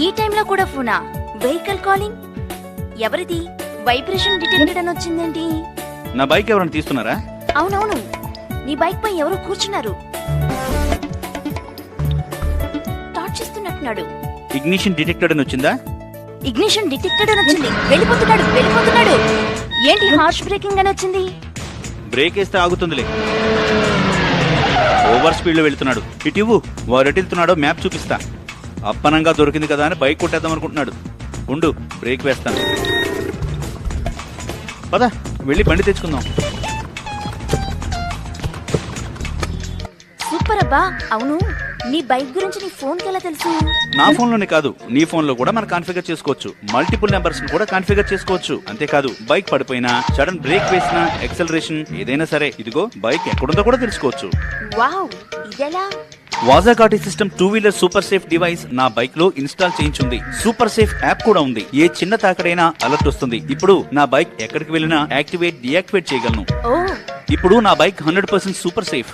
ఈ టైంలో కూడా ఫోనా? వెహికల్ కాలింగ్ ఎవరిది? వైబ్రేషన్ డిటెక్టెడ్ అని వచ్చిందేంటి? నా బైక్ ఎవరైనా తీస్తున్నారా? అవునవును, నీ బైక్ పై ఎవరో కూర్చున్నారు. టార్చ్ చేస్తున్నట్టున్నాడు. ఇగ్నిషన్ డిటెక్టెడ్ అని వచ్చిందా? ఇగ్నిషన్ డిటెక్టెడ్ అని వచ్చింది. వెళ్ళిపోతున్నాడు. ఏంటి హార్ష్ బ్రేకింగ్ అని వచ్చింది? బ్రేక్ వేస్తే ఆగుతుందిలే. ఓవర్ స్పీడ్ లో వెళ్తున్నాడు. ఇటివ్వు, వారు ఎటు వెళ్తున్నాడో మ్యాప్ చూపిస్తా. అప్పనంగా దొరికింది కదా అని బైక్ కొట్టేద్దాం అనుకుంటున్నాడు. ఉండు, బ్రేక్ వేస్తాను. పద, వెళ్ళి బండి తెచ్చుకుందాం. సూపర్ అబ్బా. అవును, నీ బైక్ గురించి నీ ఫోన్ కి ఎలా తెలుసు? నా ఫోన్ లోనే కాదు, నీ ఫోన్ లో కూడా మనం కాన్ఫిగర్ చేసుకోవచ్చు. మల్టిపుల్ నెంబర్స్ కూడా కాన్ఫిగర్ చేసుకోవచ్చు. అంతేకాదు, బైక్ పడిపోయినా, సడన్ బ్రేక్ వేసినా, ఎక్సలరేషన్ ఏదైనా సరే, ఇదిగో బైక్ ఎక్కడుందో కూడా తెలుసుకోవచ్చు. వావ్, ఇదెలా? వాజాకాటి system 2 wheeler super safe device నా బైక్ లో ఇన్స్టాల్ చేయించుంది. సూపర్ సేఫ్ యాప్ కూడా ఉంది. ఏ చిన్న తాకడైనా అలర్ట్ వస్తుంది. ఇప్పుడు నా బైక్ ఎక్కడికి వెళ్ళినా యాక్టివేట్, డియాక్టివేట్ చేయగలను. ఓ, ఇప్పుడు నా బైక్ 100% సూపర్ సేఫ్.